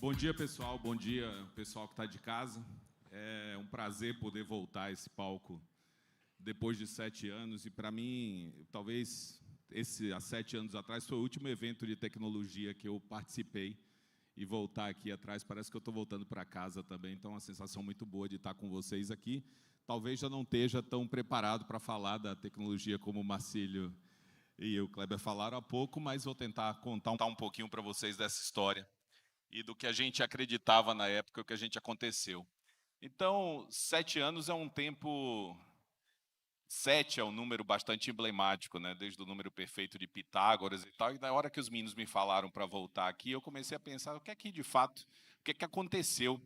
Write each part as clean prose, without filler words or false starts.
Bom dia, pessoal. Bom dia, pessoal que está de casa. É um prazer poder voltar a esse palco depois de 7 anos. E, para mim, talvez há 7 anos atrás, foi o último evento de tecnologia que eu participei. E voltar aqui atrás, parece que eu estou voltando para casa também. Então, é uma sensação muito boa de estar com vocês aqui. Talvez já não esteja tão preparado para falar da tecnologia como o Marcílio e o Kleber falaram há pouco, mas vou tentar contar um pouquinho para vocês dessa história e do que a gente acreditava na época, o que a gente aconteceu. Então, 7 anos é um tempo... 7 é um número bastante emblemático, né? Desde o número perfeito de Pitágoras e tal. E na hora que os meninos me falaram para voltar aqui, eu comecei a pensar o que é que, de fato, o que é que aconteceu.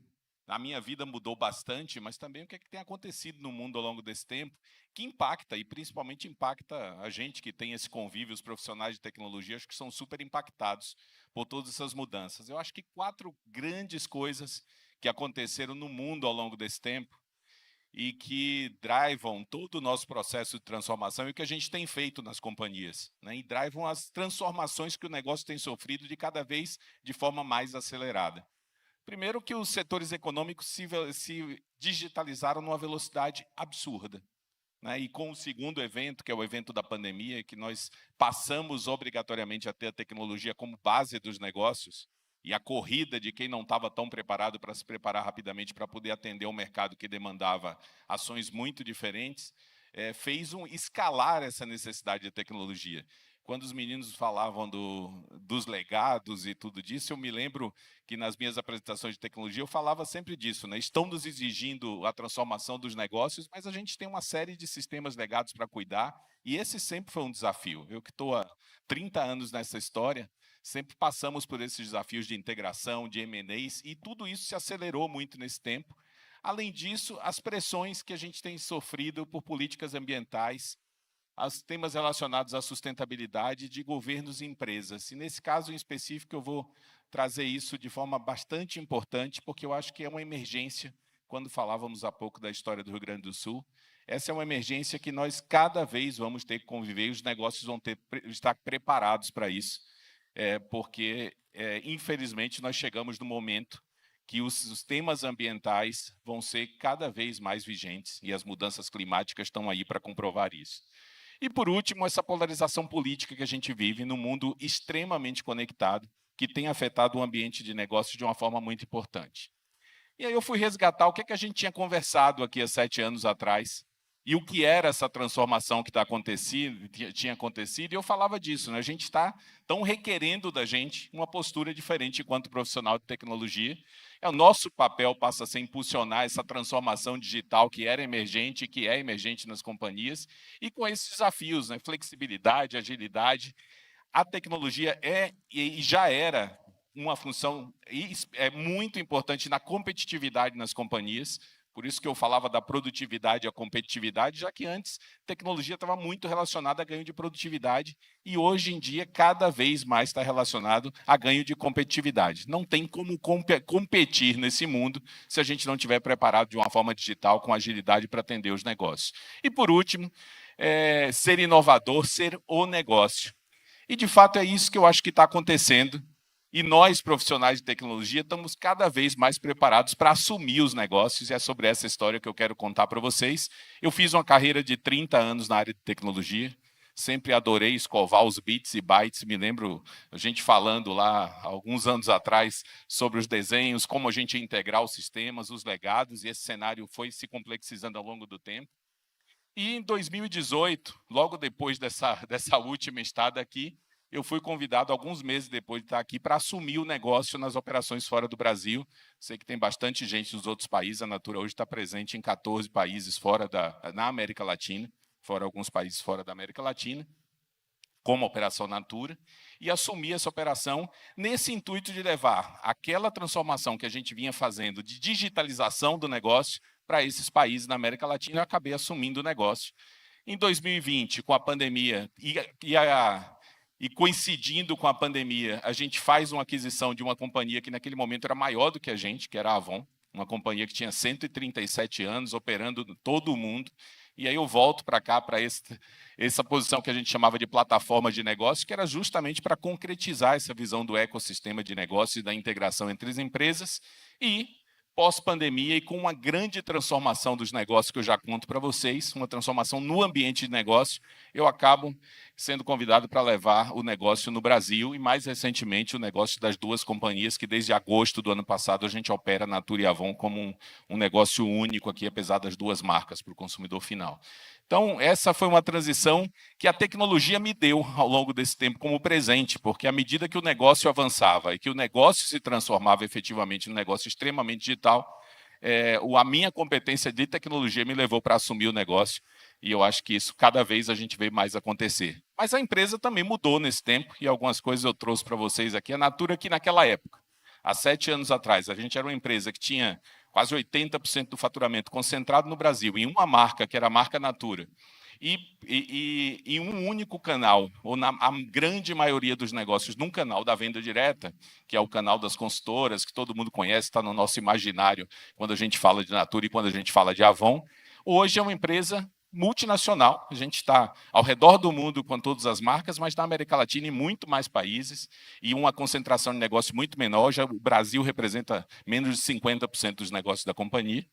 A minha vida mudou bastante, mas também o que é que tem acontecido no mundo ao longo desse tempo, que impacta, e principalmente impacta a gente que tem esse convívio, os profissionais de tecnologia, acho que são super impactados por todas essas mudanças. Eu acho que 4 grandes coisas que aconteceram no mundo ao longo desse tempo e que drivam todo o nosso processo de transformação e o que a gente tem feito nas companhias, né? E drivam as transformações que o negócio tem sofrido de cada vez de forma mais acelerada. Primeiro que os setores econômicos se digitalizaram numa velocidade absurda, né? E com o segundo evento, que é o evento da pandemia, que nós passamos obrigatoriamente a ter a tecnologia como base dos negócios, e a corrida de quem não estava tão preparado para se preparar rapidamente para poder atender um mercado que demandava ações muito diferentes, fez escalar essa necessidade de tecnologia. Quando os meninos falavam dos legados e tudo disso, eu me lembro que nas minhas apresentações de tecnologia eu falava sempre disso, né? Estão nos exigindo a transformação dos negócios, mas a gente tem uma série de sistemas legados para cuidar, e esse sempre foi um desafio. Eu que estou há 30 anos nessa história, sempre passamos por esses desafios de integração, de M&As, e tudo isso se acelerou muito nesse tempo. Além disso, as pressões que a gente tem sofrido por políticas ambientais, os temas relacionados à sustentabilidade de governos e empresas. E nesse caso em específico eu vou trazer isso de forma bastante importante, porque eu acho que é uma emergência, quando falávamos há pouco da história do Rio Grande do Sul, essa é uma emergência que nós cada vez vamos ter que conviver e os negócios vão estar preparados para isso, porque, infelizmente, nós chegamos no momento que os temas ambientais vão ser cada vez mais vigentes e as mudanças climáticas estão aí para comprovar isso. E, por último, essa polarização política que a gente vive num mundo extremamente conectado, que tem afetado o ambiente de negócio de uma forma muito importante. E aí eu fui resgatar o que a gente tinha conversado aqui há 7 anos atrás, e o que era essa transformação que tinha acontecido, e eu falava disso, né? A gente estão requerendo da gente uma postura diferente enquanto profissional de tecnologia. O nosso papel passa a ser impulsionar essa transformação digital que era emergente, que é emergente nas companhias, e com esses desafios, né? Flexibilidade, agilidade. A tecnologia e já era uma função muito importante na competitividade nas companhias, por isso que eu falava da produtividade e a competitividade, já que antes a tecnologia estava muito relacionada a ganho de produtividade e hoje em dia cada vez mais está relacionado a ganho de competitividade. Não tem como competir nesse mundo se a gente não estiver preparado de uma forma digital, com agilidade para atender os negócios. E por último, ser inovador, ser o negócio. E de fato é isso que eu acho que está acontecendo. E nós, profissionais de tecnologia, estamos cada vez mais preparados para assumir os negócios, e é sobre essa história que eu quero contar para vocês. Eu fiz uma carreira de 30 anos na área de tecnologia, sempre adorei escovar os bits e bytes, me lembro a gente falando lá, alguns anos atrás, sobre os desenhos, como a gente ia integrar os sistemas, os legados, e esse cenário foi se complexizando ao longo do tempo. E em 2018, logo depois dessa última estada aqui, eu fui convidado, alguns meses depois de estar aqui, para assumir o negócio nas operações fora do Brasil. Sei que tem bastante gente dos outros países, a Natura hoje está presente em 14 países na América Latina, fora alguns países fora da América Latina, como a Operação Natura, e assumir essa operação nesse intuito de levar aquela transformação que a gente vinha fazendo de digitalização do negócio para esses países na América Latina. Eu acabei assumindo o negócio. Em 2020, com a pandemia, e coincidindo com a pandemia, a gente faz uma aquisição de uma companhia que naquele momento era maior do que a gente, que era a Avon, uma companhia que tinha 137 anos, operando em todo o mundo, E aí eu volto para cá, para essa posição que a gente chamava de plataforma de negócio, que era justamente para concretizar essa visão do ecossistema de negócio e da integração entre as empresas. E, pós-pandemia, e com uma grande transformação dos negócios que eu já conto para vocês, uma transformação no ambiente de negócio, eu acabo sendo convidado para levar o negócio no Brasil e, mais recentemente, o negócio das duas companhias que, desde agosto do ano passado, a gente opera Natura e Avon como um negócio único aqui, apesar das duas marcas para o consumidor final. Então, essa foi uma transição que a tecnologia me deu ao longo desse tempo como presente, porque à medida que o negócio avançava e que o negócio se transformava efetivamente num negócio extremamente digital, a minha competência de tecnologia me levou para assumir o negócio, e eu acho que isso cada vez a gente vê mais acontecer. Mas a empresa também mudou nesse tempo, e algumas coisas eu trouxe para vocês aqui. A Natura, que naquela época, há 7 anos atrás, a gente era uma empresa que tinha quase 80% do faturamento concentrado no Brasil, em uma marca, que era a marca Natura, e em um único canal, ou na grande maioria dos negócios, num canal da venda direta, que é o canal das consultoras, que todo mundo conhece, está no nosso imaginário quando a gente fala de Natura e quando a gente fala de Avon. Hoje é uma empresa multinacional, a gente está ao redor do mundo com todas as marcas, mas na América Latina em muito mais países, e uma concentração de negócio muito menor. Já o Brasil representa menos de 50% dos negócios da companhia.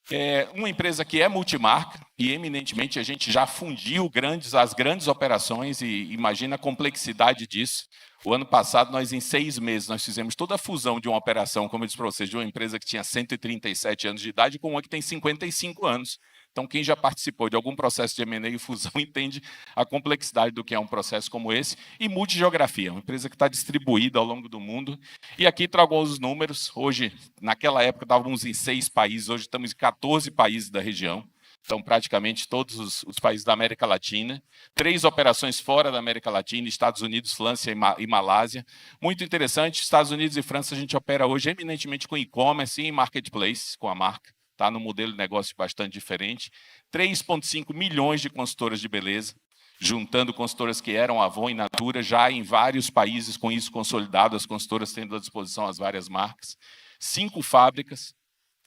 É uma empresa que é multimarca, e eminentemente a gente já fundiu as grandes operações, e imagina a complexidade disso. O ano passado, nós em 6 meses, nós fizemos toda a fusão de uma operação, como eu disse para vocês, de uma empresa que tinha 137 anos de idade com uma que tem 55 anos. Então, quem já participou de algum processo de M&A e fusão entende a complexidade do que é um processo como esse. E multigeografia, uma empresa que está distribuída ao longo do mundo. E aqui trago os números. Hoje, naquela época, estávamos em 6 países, hoje estamos em 14 países da região. Então, praticamente todos os países da América Latina. 3 operações fora da América Latina, Estados Unidos, França e Malásia. Muito interessante, Estados Unidos e França a gente opera hoje eminentemente com e-commerce e em marketplace, com a marca. Está num modelo de negócio bastante diferente. 3,5 milhões de consultoras de beleza, juntando consultoras que eram Avon e Natura, já em vários países com isso consolidado, as consultoras tendo à disposição as várias marcas. 5 fábricas,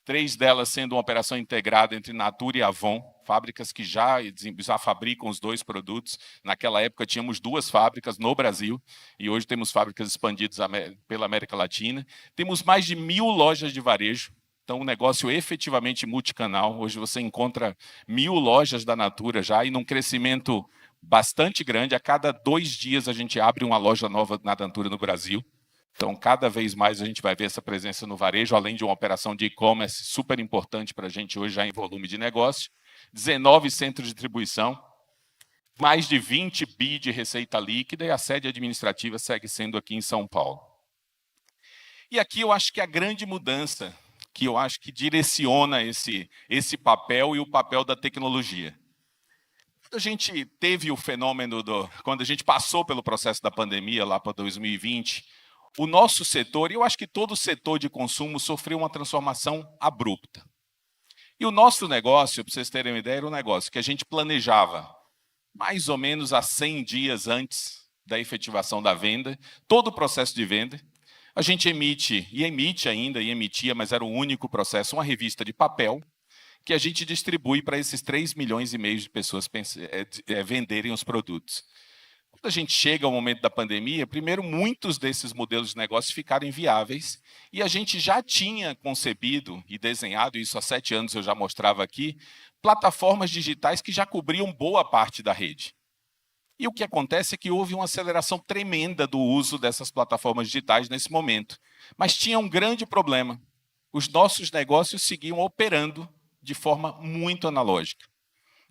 3 delas sendo uma operação integrada entre Natura e Avon, fábricas que já fabricam os 2 produtos. Naquela época tínhamos 2 fábricas no Brasil, e hoje temos fábricas expandidas pela América Latina. Temos mais de 1.000 lojas de varejo. Então, um negócio efetivamente multicanal. Hoje você encontra 1.000 lojas da Natura já, e num crescimento bastante grande. A cada 2 dias a gente abre uma loja nova na Natura no Brasil. Então, cada vez mais a gente vai ver essa presença no varejo, além de uma operação de e-commerce super importante para a gente hoje já em volume de negócio. 19 centros de distribuição, mais de 20 bi de receita líquida, e a sede administrativa segue sendo aqui em São Paulo. E aqui eu acho que a grande mudança que eu acho que direciona esse papel e o papel da tecnologia. Quando a gente teve o fenômeno quando a gente passou pelo processo da pandemia lá para 2020, o nosso setor, e eu acho que todo o setor de consumo, sofreu uma transformação abrupta. E o nosso negócio, para vocês terem uma ideia, era um negócio que a gente planejava mais ou menos há 100 dias antes da efetivação da venda, todo o processo de venda. A gente emite ainda, e emitia, mas era o único processo, uma revista de papel, que a gente distribui para esses 3,5 milhões de pessoas venderem os produtos. Quando a gente chega ao momento da pandemia, primeiro, muitos desses modelos de negócio ficaram inviáveis, e a gente já tinha concebido e desenhado, isso há 7 anos eu já mostrava aqui, plataformas digitais que já cobriam boa parte da rede. E o que acontece é que houve uma aceleração tremenda do uso dessas plataformas digitais nesse momento. Mas tinha um grande problema. Os nossos negócios seguiam operando de forma muito analógica.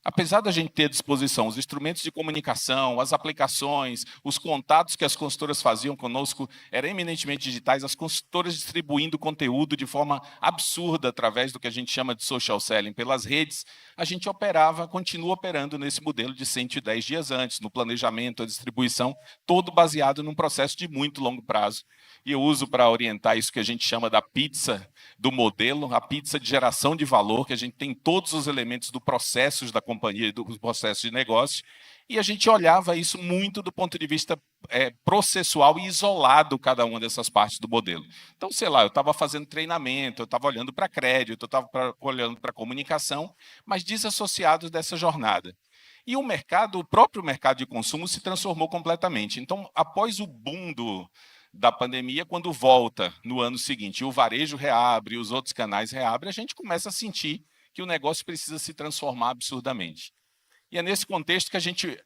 Apesar da gente ter à disposição os instrumentos de comunicação, as aplicações, os contatos que as consultoras faziam conosco eram eminentemente digitais, as consultoras distribuindo conteúdo de forma absurda através do que a gente chama de social selling pelas redes, a gente continua operando nesse modelo de 110 dias antes, no planejamento, a distribuição, todo baseado num processo de muito longo prazo. E eu uso para orientar isso que a gente chama da pizza do modelo, a pizza de geração de valor, que a gente tem todos os elementos do processo da companhia companhia, dos processos de negócio, e a gente olhava isso muito do ponto de vista processual e isolado cada uma dessas partes do modelo. Então, sei lá, eu estava fazendo treinamento, eu estava olhando para crédito, eu estava olhando para comunicação, mas desassociados dessa jornada. E o próprio mercado de consumo se transformou completamente. Então, após o boom da pandemia, quando volta no ano seguinte, o varejo reabre, os outros canais reabrem, a gente começa a sentir que o negócio precisa se transformar absurdamente. E é nesse contexto que a gente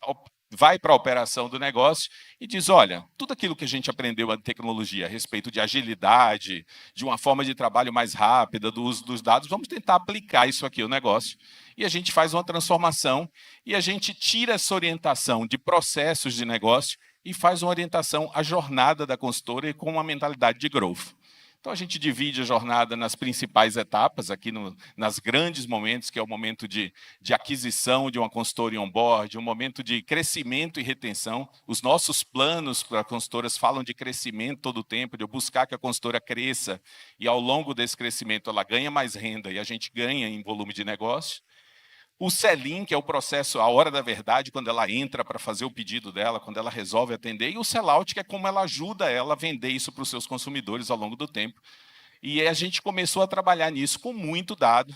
vai para a operação do negócio e diz, olha, tudo aquilo que a gente aprendeu na tecnologia a respeito de agilidade, de uma forma de trabalho mais rápida, do uso dos dados, vamos tentar aplicar isso aqui ao negócio. E a gente faz uma transformação e a gente tira essa orientação de processos de negócio e faz uma orientação à jornada da consultora com uma mentalidade de growth. Então, a gente divide a jornada nas principais etapas, aqui nas grandes momentos, que é o momento de aquisição de uma consultora on-board, um momento de crescimento e retenção. Os nossos planos para consultoras falam de crescimento todo o tempo, de eu buscar que a consultora cresça, e ao longo desse crescimento ela ganha mais renda e a gente ganha em volume de negócio. O sell-in, que é o processo, a hora da verdade, quando ela entra para fazer o pedido dela, quando ela resolve atender, e o sell-out, que é como ela ajuda ela a vender isso para os seus consumidores ao longo do tempo. E a gente começou a trabalhar nisso com muito dado,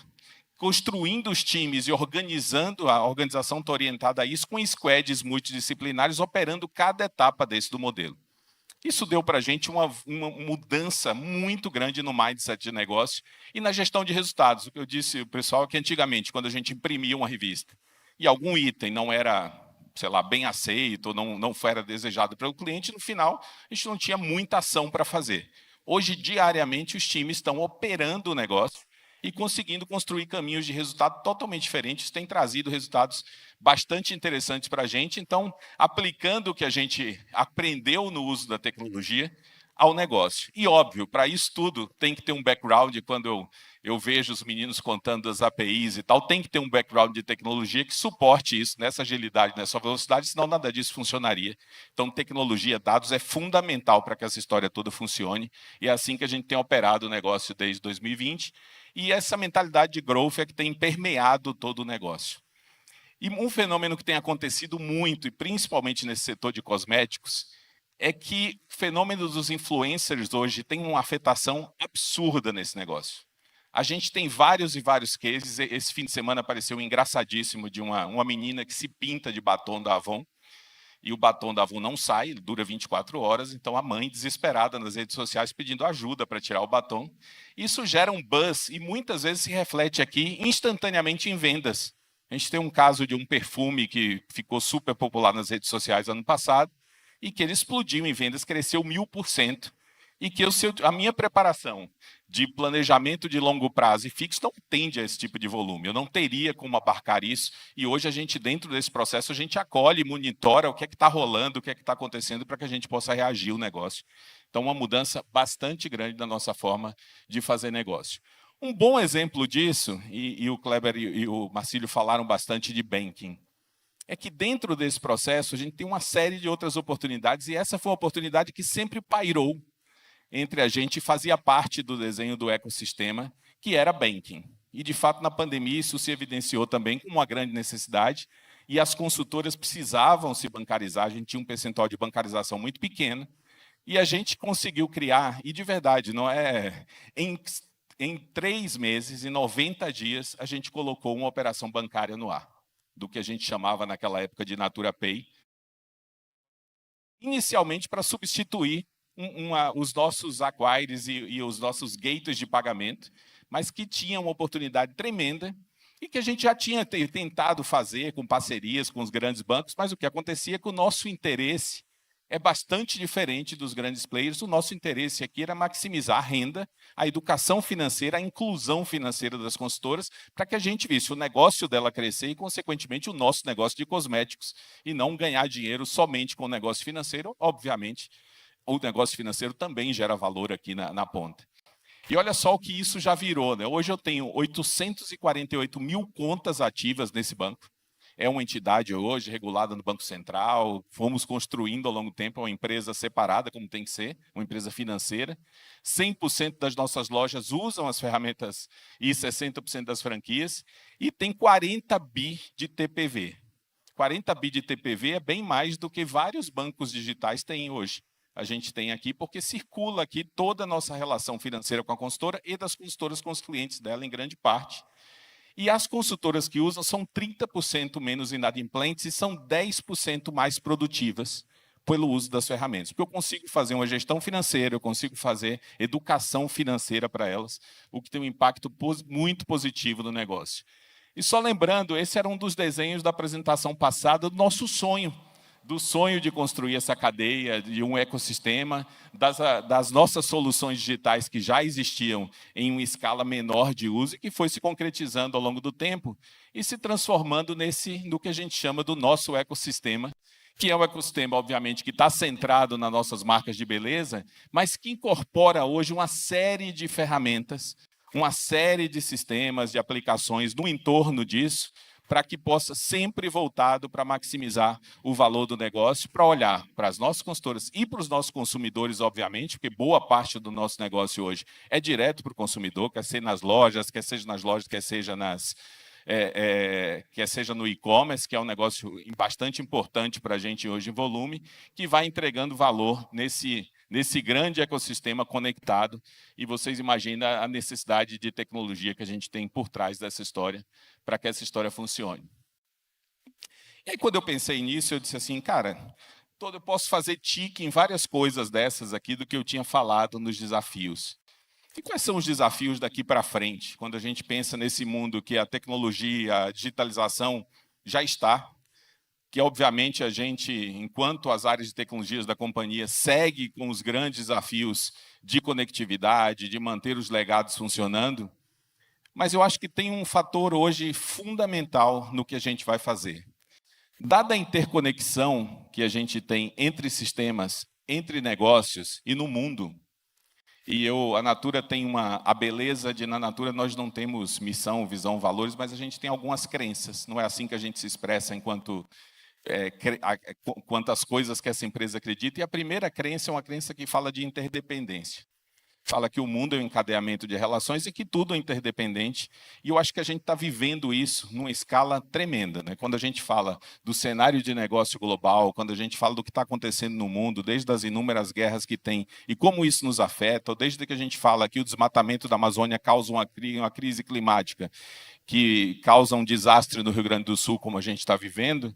construindo os times e organizando, a organização está orientada a isso, com squads multidisciplinares, operando cada etapa desse do modelo. Isso deu para a gente uma mudança muito grande no mindset de negócio e na gestão de resultados. O que eu disse ao pessoal é que antigamente, quando a gente imprimia uma revista e algum item não era, sei lá, bem aceito, ou não era desejado pelo cliente, no final a gente não tinha muita ação para fazer. Hoje, diariamente, os times estão operando o negócio e conseguindo construir caminhos de resultado totalmente diferentes, tem trazido resultados bastante interessantes para a gente. Então, aplicando o que a gente aprendeu no uso da tecnologia ao negócio. E, óbvio, para isso tudo, tem que ter um background. Quando eu vejo os meninos contando das APIs e tal, tem que ter um background de tecnologia que suporte isso, nessa agilidade, nessa velocidade, senão nada disso funcionaria. Então, tecnologia, dados é fundamental para que essa história toda funcione, e é assim que a gente tem operado o negócio desde 2020, e essa mentalidade de growth é que tem permeado todo o negócio. E um fenômeno que tem acontecido muito, e principalmente nesse setor de cosméticos, é que o fenômeno dos influencers hoje tem uma afetação absurda nesse negócio. A gente tem vários e vários cases. Esse fim de semana apareceu um engraçadíssimo de uma menina que se pinta de batom da Avon, e o batom da Avon não sai, dura 24 horas, então a mãe desesperada nas redes sociais pedindo ajuda para tirar o batom. Isso gera um buzz e muitas vezes se reflete aqui instantaneamente em vendas. A gente tem um caso de um perfume que ficou super popular nas redes sociais ano passado e que ele explodiu em vendas, cresceu 1000%. E que a minha preparação de planejamento de longo prazo e fixo não tende a esse tipo de volume. Eu não teria como abarcar isso. E hoje a gente, dentro desse processo, a gente acolhe, monitora o que é que está rolando, o que é que está acontecendo, para que a gente possa reagir ao negócio. Então, uma mudança bastante grande na nossa forma de fazer negócio. Um bom exemplo disso, e o Kleber e o Marcílio falaram bastante de banking, é que dentro desse processo a gente tem uma série de outras oportunidades, e essa foi uma oportunidade que sempre pairou entre a gente e fazia parte do desenho do ecossistema, que era banking. E, de fato, na pandemia, isso se evidenciou também como uma grande necessidade, e as consultoras precisavam se bancarizar, a gente tinha um percentual de bancarização muito pequeno, e a gente conseguiu criar, e de verdade, não é... Em 3 meses, em 90 dias, a gente colocou uma operação bancária no ar, do que a gente chamava naquela época de Natura Pay, inicialmente para substituir os nossos acquires e os nossos gateways de pagamento, mas que tinha uma oportunidade tremenda e que a gente já tinha tentado fazer com parcerias com os grandes bancos, mas o que acontecia é que o nosso interesse é bastante diferente dos grandes players. O nosso interesse aqui era maximizar a renda, a educação financeira, a inclusão financeira das consultoras, para que a gente visse o negócio dela crescer e, consequentemente, o nosso negócio de cosméticos, e não ganhar dinheiro somente com o negócio financeiro. Obviamente, o negócio financeiro também gera valor aqui na ponta. E olha só o que isso já virou, né? Hoje eu tenho 848 mil contas ativas nesse banco. é uma entidade hoje regulada no Banco Central, fomos construindo ao longo do tempo uma empresa separada, como tem que ser, uma empresa financeira. 100% das nossas lojas usam as ferramentas e 60% das franquias, e tem 40 bi de TPV. 40 bi de TPV é bem mais do que vários bancos digitais têm hoje. A gente tem aqui, porque circula aqui toda a nossa relação financeira com a consultora e das consultoras com os clientes dela, em grande parte. E as consultoras que usam são 30% menos inadimplentes e são 10% mais produtivas pelo uso das ferramentas. Porque eu consigo fazer uma gestão financeira, eu consigo fazer educação financeira para elas, o que tem um impacto muito positivo no negócio. E só lembrando, esse era um dos desenhos da apresentação passada do nosso sonho, do sonho de construir essa cadeia, de um ecossistema, das nossas soluções digitais que já existiam em uma escala menor de uso e que foi se concretizando ao longo do tempo e se transformando no que a gente chama do nosso ecossistema, que é um ecossistema, obviamente, que está centrado nas nossas marcas de beleza, mas que incorpora hoje uma série de ferramentas, uma série de sistemas, de aplicações no entorno disso, para que possa sempre voltado para maximizar o valor do negócio, para olhar para as nossas consultoras e para os nossos consumidores, obviamente, porque boa parte do nosso negócio hoje é direto para o consumidor, quer seja nas lojas, quer seja no e-commerce, que é um negócio bastante importante para a gente hoje em volume, que vai entregando valor nesse grande ecossistema conectado, e vocês imaginam a necessidade de tecnologia que a gente tem por trás dessa história, para que essa história funcione. E aí, quando eu pensei nisso, eu disse assim, cara, eu posso fazer tique em várias coisas dessas aqui do que eu tinha falado nos desafios. E quais são os desafios daqui para frente, quando a gente pensa nesse mundo que a tecnologia, a digitalização já está, que obviamente a gente, enquanto as áreas de tecnologias da companhia, segue com os grandes desafios de conectividade, de manter os legados funcionando, mas eu acho que tem um fator hoje fundamental no que a gente vai fazer. Dada a interconexão que a gente tem entre sistemas, entre negócios e no mundo, e a Natura tem a beleza de, na Natura, nós não temos missão, visão, valores, mas a gente tem algumas crenças. Não é assim que a gente se expressa quantas coisas que essa empresa acredita. E a primeira crença é uma crença que fala de interdependência. Fala que o mundo é um encadeamento de relações e que tudo é interdependente. E eu acho que a gente está vivendo isso numa escala tremenda, né? Quando a gente fala do cenário de negócio global, quando a gente fala do que está acontecendo no mundo, desde as inúmeras guerras que tem e como isso nos afeta, ou desde que a gente fala que o desmatamento da Amazônia causa uma crise climática, que causa um desastre no Rio Grande do Sul, como a gente está vivendo,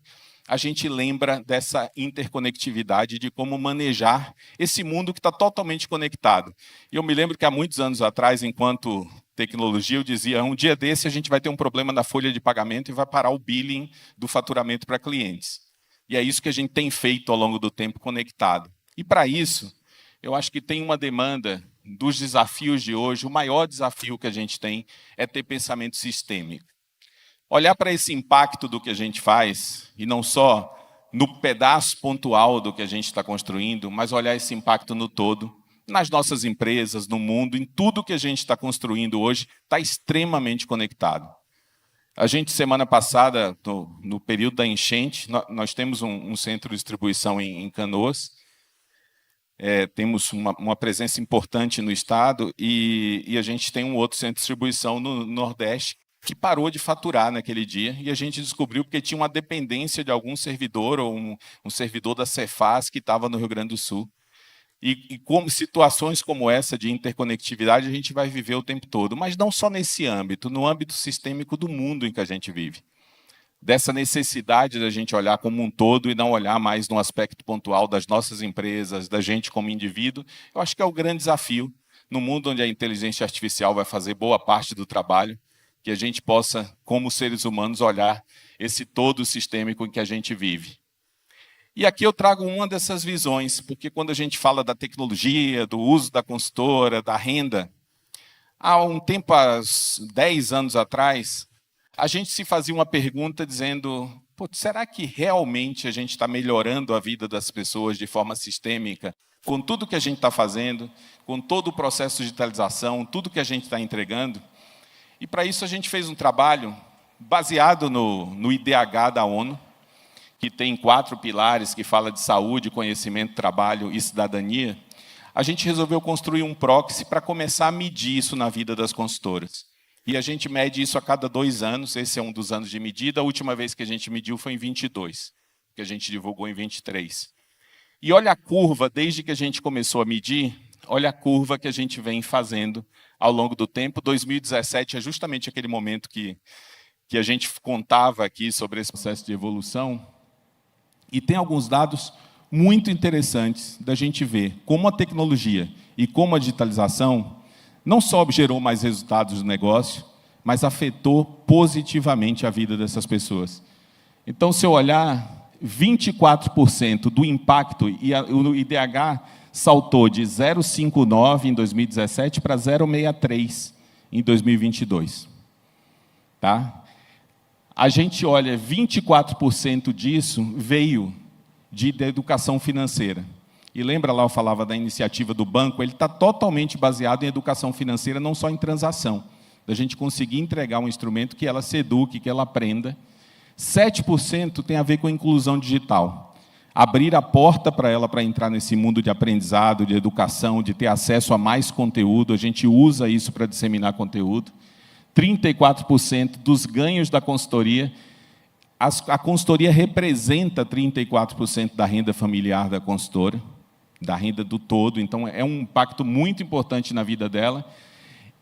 a gente lembra dessa interconectividade, de como manejar esse mundo que está totalmente conectado. E eu me lembro que há muitos anos atrás, enquanto tecnologia, eu dizia, um dia desse a gente vai ter um problema na folha de pagamento e vai parar o billing do faturamento para clientes. E é isso que a gente tem feito ao longo do tempo conectado. E para isso, eu acho que tem uma demanda dos desafios de hoje, o maior desafio que a gente tem é ter pensamento sistêmico. Olhar para esse impacto do que a gente faz, e não só no pedaço pontual do que a gente está construindo, mas olhar esse impacto no todo, nas nossas empresas, no mundo, em tudo que a gente está construindo hoje, está extremamente conectado. A gente, semana passada, no período da enchente, nós temos um centro de distribuição em Canoas, temos uma presença importante no estado, e a gente tem um outro centro de distribuição no Nordeste, que parou de faturar naquele dia, e a gente descobriu porque tinha uma dependência de algum servidor, ou um servidor da Cefaz que estava no Rio Grande do Sul. E como situações como essa de interconectividade a gente vai viver o tempo todo, mas não só nesse âmbito, no âmbito sistêmico do mundo em que a gente vive. Dessa necessidade da gente olhar como um todo e não olhar mais no aspecto pontual das nossas empresas, da gente como indivíduo, eu acho que é o grande desafio no mundo onde a inteligência artificial vai fazer boa parte do trabalho, que a gente possa, como seres humanos, olhar esse todo sistêmico em que a gente vive. E aqui eu trago uma dessas visões, porque quando a gente fala da tecnologia, do uso da consultora, da renda, há um tempo, há 10 anos atrás, a gente se fazia uma pergunta dizendo, será que realmente a gente está melhorando a vida das pessoas de forma sistêmica, com tudo que a gente está fazendo, com todo o processo de digitalização, tudo que a gente está entregando? E para isso a gente fez um trabalho baseado no IDH da ONU, que tem 4 pilares, que fala de saúde, conhecimento, trabalho e cidadania, a gente resolveu construir um proxy para começar a medir isso na vida das consultoras. E a gente mede isso a cada 2 anos, esse é um dos anos de medida, a última vez que a gente mediu foi em 22, que a gente divulgou em 23. E olha a curva, desde que a gente começou a medir, olha a curva que a gente vem fazendo ao longo do tempo. 2017 é justamente aquele momento que a gente contava aqui sobre esse processo de evolução, e tem alguns dados muito interessantes da gente ver como a tecnologia e como a digitalização não só gerou mais resultados no negócio, mas afetou positivamente a vida dessas pessoas. Então, se eu olhar, 24% do impacto, e o IDH saltou de 0,59 em 2017 para 0,63 em 2022. Tá? A gente olha, 24% disso veio da educação financeira. E lembra lá, eu falava da iniciativa do banco, ele está totalmente baseado em educação financeira, não só em transação. Da gente conseguir entregar um instrumento que ela se eduque, que ela aprenda. 7% tem a ver com a inclusão digital. Abrir a porta para ela para entrar nesse mundo de aprendizado, de educação, de ter acesso a mais conteúdo, a gente usa isso para disseminar conteúdo. 34% dos ganhos da consultoria, a consultoria representa 34% da renda familiar da consultora, da renda do todo, então é um impacto muito importante na vida dela.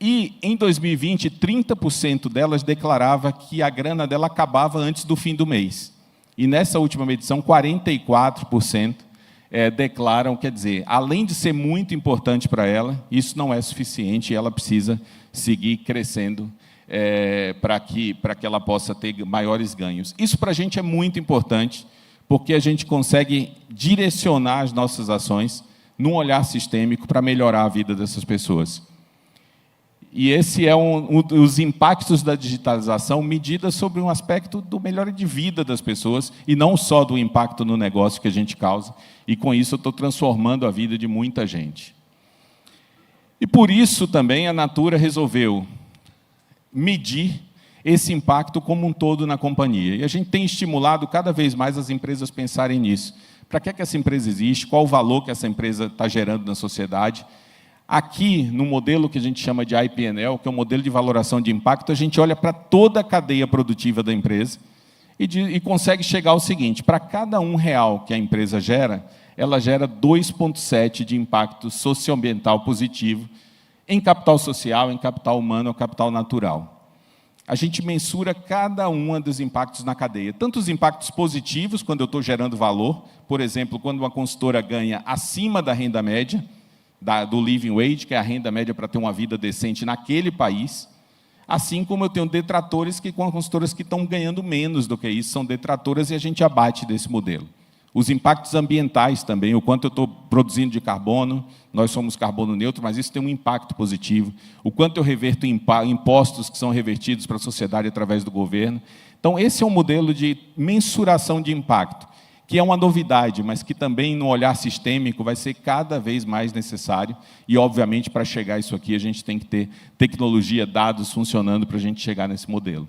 E, em 2020, 30% delas declarava que a grana dela acabava antes do fim do mês. E, nessa última medição, 44% declaram, quer dizer, além de ser muito importante para ela, isso não é suficiente e ela precisa seguir crescendo para que ela possa ter maiores ganhos. Isso, para a gente, é muito importante, porque a gente consegue direcionar as nossas ações num olhar sistêmico para melhorar a vida dessas pessoas. E esse é os impactos da digitalização medidas sobre um aspecto do melhor de vida das pessoas e não só do impacto no negócio que a gente causa. E, com isso, eu estou transformando a vida de muita gente. E, por isso, também, a Natura resolveu medir esse impacto como um todo na companhia. E a gente tem estimulado cada vez mais as empresas pensarem nisso. Para que essa empresa existe? Qual o valor que essa empresa está gerando na sociedade? Aqui, no modelo que a gente chama de IPNL, que é o modelo de valoração de impacto, a gente olha para toda a cadeia produtiva da empresa e consegue chegar ao seguinte: para cada R$1 que a empresa gera, ela gera 2,7 de impacto socioambiental positivo em capital social, em capital humano ou capital natural. A gente mensura cada um dos impactos na cadeia. Tanto os impactos positivos, quando eu estou gerando valor, por exemplo, quando uma consultora ganha acima da renda média, do living wage, que é a renda média para ter uma vida decente naquele país, assim como eu tenho detratores com consultoras que estão ganhando menos do que isso, são detratoras, e a gente abate desse modelo. Os impactos ambientais também, o quanto eu estou produzindo de carbono, nós somos carbono neutro, mas isso tem um impacto positivo. O quanto eu reverto impostos que são revertidos para a sociedade através do governo. Então, esse é um modelo de mensuração de impacto, que é uma novidade, mas que também, no olhar sistêmico, vai ser cada vez mais necessário. E, obviamente, para chegar a isso aqui, a gente tem que ter tecnologia, dados funcionando para a gente chegar nesse modelo.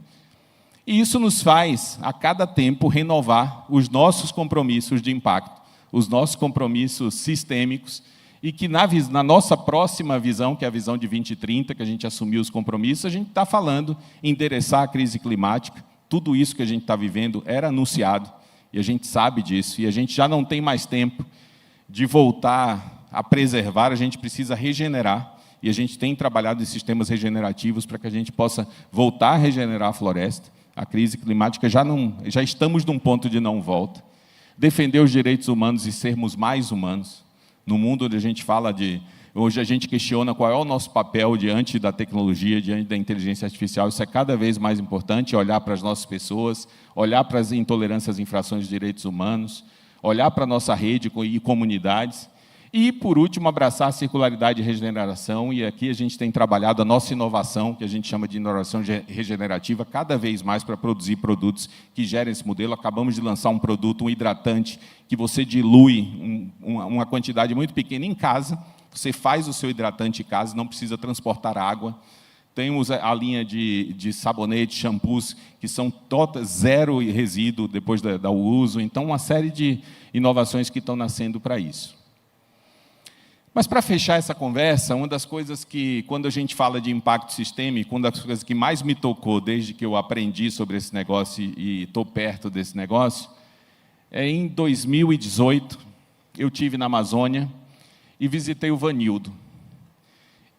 E isso nos faz, a cada tempo, renovar os nossos compromissos de impacto, os nossos compromissos sistêmicos, e que, na nossa próxima visão, que é a visão de 2030, que a gente assumiu os compromissos, a gente está falando em endereçar a crise climática. Tudo isso que a gente está vivendo era anunciado, e a gente sabe disso, e a gente já não tem mais tempo de voltar a preservar, a gente precisa regenerar, e a gente tem trabalhado em sistemas regenerativos para que a gente possa voltar a regenerar a floresta. A crise climática já estamos num ponto de não volta. Defender os direitos humanos e sermos mais humanos. No mundo onde a gente fala hoje a gente questiona qual é o nosso papel diante da tecnologia, diante da inteligência artificial. Isso é cada vez mais importante, olhar para as nossas pessoas, olhar para as intolerâncias e infrações de direitos humanos, olhar para a nossa rede e comunidades. E, por último, abraçar a circularidade e regeneração, e aqui a gente tem trabalhado a nossa inovação, que a gente chama de inovação regenerativa, cada vez mais para produzir produtos que gerem esse modelo. Acabamos de lançar um produto, um hidratante, que você dilui uma quantidade muito pequena em casa, você faz o seu hidratante em casa, não precisa transportar água. Temos a linha de sabonete, shampoos, que são zero resíduo depois do uso. Então, uma série de inovações que estão nascendo para isso. Mas, para fechar essa conversa, uma das coisas que, quando a gente fala de impacto sistêmico, uma das coisas que mais me tocou desde que eu aprendi sobre esse negócio e estou perto desse negócio, em 2018, eu estive na Amazônia e visitei o Vanildo.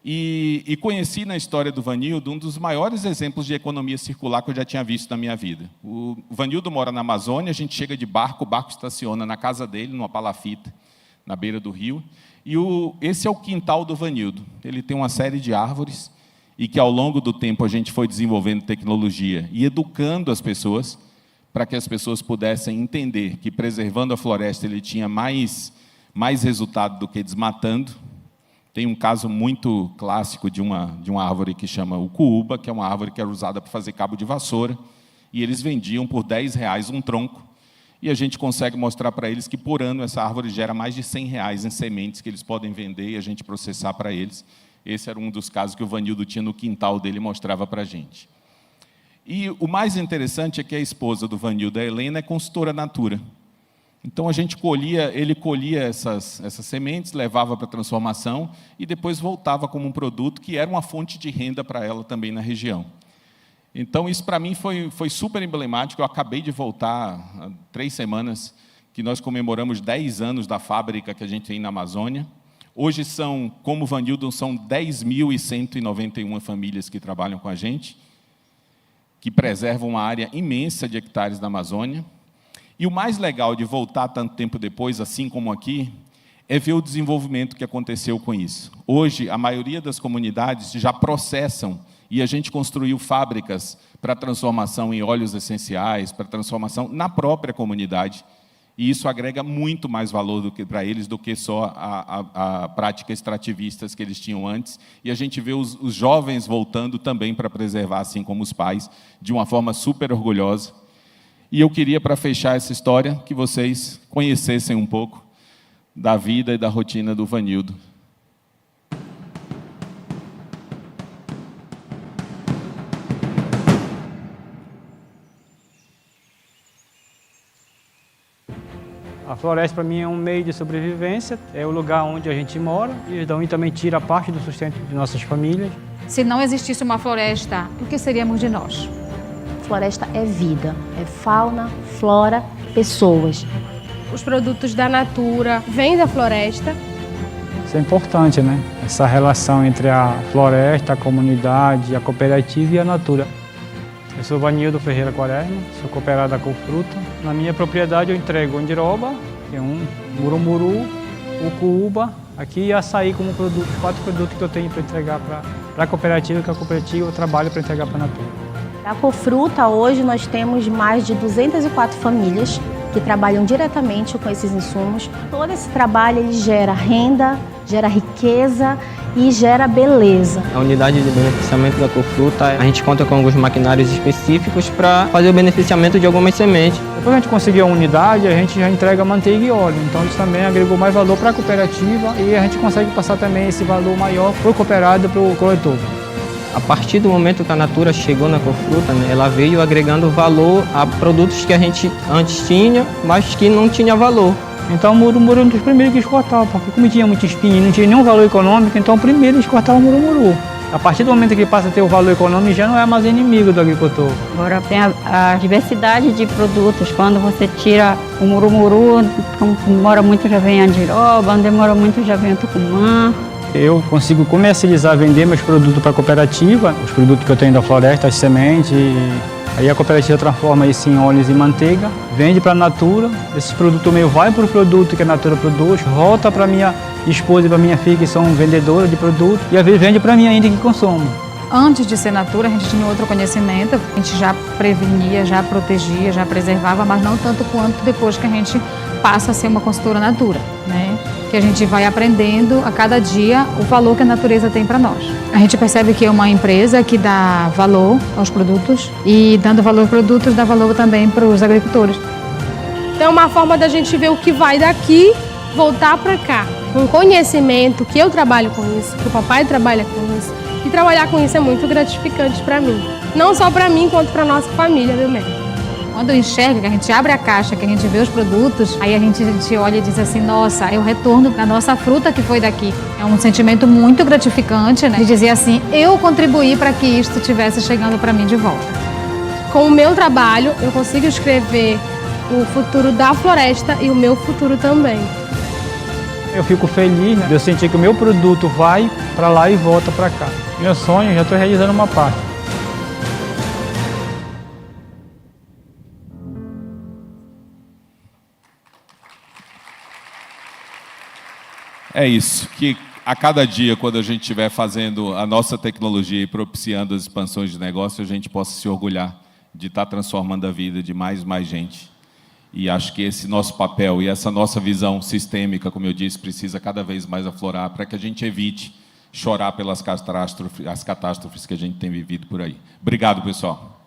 E conheci na história do Vanildo um dos maiores exemplos de economia circular que eu já tinha visto na minha vida. O Vanildo mora na Amazônia, a gente chega de barco, o barco estaciona na casa dele, numa palafita, na beira do rio. E esse é o quintal do Vanildo. Ele tem uma série de árvores e que, ao longo do tempo, a gente foi desenvolvendo tecnologia e educando as pessoas para que as pessoas pudessem entender que, preservando a floresta, ele tinha mais resultado do que desmatando. Tem um caso muito clássico de uma árvore que chama ucuúba, que é uma árvore que era usada para fazer cabo de vassoura, e eles vendiam por R$10 um tronco, e a gente consegue mostrar para eles que, por ano, essa árvore gera mais de R$100 em sementes que eles podem vender e a gente processar para eles. Esse era um dos casos que o Vanildo tinha no quintal dele e mostrava para a gente. E o mais interessante é que a esposa do Vanildo, a Helena, é consultora Natura. Então, ele colhia essas sementes, levava para a transformação e depois voltava como um produto que era uma fonte de renda para ela também na região. Então, isso para mim foi super emblemático. Eu acabei de voltar há 3 semanas, que nós comemoramos 10 anos da fábrica que a gente tem na Amazônia. Hoje, como Vanildo, são 10.191 famílias que trabalham com a gente, que preservam uma área imensa de hectares da Amazônia. E o mais legal de voltar tanto tempo depois, assim como aqui, é ver o desenvolvimento que aconteceu com isso. Hoje, a maioria das comunidades já processam, e a gente construiu fábricas para transformação em óleos essenciais, para transformação na própria comunidade. E isso agrega muito mais valor para eles do que só a prática extrativistas que eles tinham antes. E a gente vê os jovens voltando também para preservar, assim como os pais, de uma forma super orgulhosa. E eu queria, para fechar essa história, que vocês conhecessem um pouco da vida e da rotina do Vanildo. A floresta, para mim, é um meio de sobrevivência, é o lugar onde a gente mora, e daí também tira parte do sustento de nossas famílias. Se não existisse uma floresta, o que seríamos de nós? Floresta é vida, é fauna, flora, pessoas. Os produtos da Natura vêm da floresta. Isso é importante, né? Essa relação entre a floresta, a comunidade, a cooperativa e a Natura. Eu sou Vanildo Ferreira Quaresma, sou cooperado da Cofruta. Na minha propriedade eu entrego andiroba, que é um murumuru, ucuúba, aqui e açaí como produto, 4 produtos que eu tenho para entregar para a cooperativa, que a cooperativa eu trabalho para entregar para a Natura. Na Cofruta, hoje, nós temos mais de 204 famílias que trabalham diretamente com esses insumos. Todo esse trabalho ele gera renda, gera riqueza e gera beleza. A unidade de beneficiamento da Cofruta, a gente conta com alguns maquinários específicos para fazer o beneficiamento de algumas sementes. Depois a gente conseguir a unidade, a gente já entrega manteiga e óleo. Então isso também agregou mais valor para a cooperativa e a gente consegue passar também esse valor maior para o cooperado e para o coletor. A partir do momento que a Natura chegou na Cofruta, né, ela veio agregando valor a produtos que a gente antes tinha, mas que não tinha valor. Então o murumuru é um dos primeiros que exportava, porque como tinha muito espinho e não tinha nenhum valor econômico, então o primeiro exportava o murumuru. A partir do momento que ele passa a ter o valor econômico, já não é mais inimigo do agricultor. Agora tem a diversidade de produtos. Quando você tira o murumuru, onde demora muito já vem a andiroba, onde demora muito já vem a tucumã. Eu consigo comercializar, vender meus produtos para a cooperativa, os produtos que eu tenho da floresta, as sementes. Aí a cooperativa transforma isso em óleos e manteiga, vende para a Natura. Esse produto meu vai para o produto que a Natura produz, volta para minha esposa e para minha filha, que são vendedoras de produto, e às vezes vende para mim ainda que consumo. Antes de ser Natura, a gente tinha outro conhecimento, a gente já prevenia, já protegia, já preservava, mas não tanto quanto depois que a gente passa a ser uma consultora Natura, né? Que a gente vai aprendendo a cada dia o valor que a natureza tem para nós. A gente percebe que é uma empresa que dá valor aos produtos e, dando valor aos produtos, dá valor também para os agricultores. Então é uma forma da gente ver o que vai daqui voltar para cá. Um conhecimento, que eu trabalho com isso, que o papai trabalha com isso, E trabalhar com isso é muito gratificante para mim. Não só para mim, quanto para nossa família também. Quando eu enxergo, que a gente abre a caixa, que a gente vê os produtos, aí a gente olha e diz assim, nossa, é o retorno da nossa fruta que foi daqui. É um sentimento muito gratificante, né? De dizer assim, eu contribuí para que isto estivesse chegando para mim de volta. Com o meu trabalho, eu consigo escrever o futuro da floresta e o meu futuro também. Eu fico feliz, né, de eu sentir que o meu produto vai para lá e volta para cá. Meu sonho, já estou realizando uma parte. É isso, que a cada dia, quando a gente estiver fazendo a nossa tecnologia e propiciando as expansões de negócio, a gente possa se orgulhar de estar transformando a vida de mais e mais gente. E acho que esse nosso papel e essa nossa visão sistêmica, como eu disse, precisa cada vez mais aflorar para que a gente evite chorar pelas catástrofes que a gente tem vivido por aí. Obrigado, pessoal.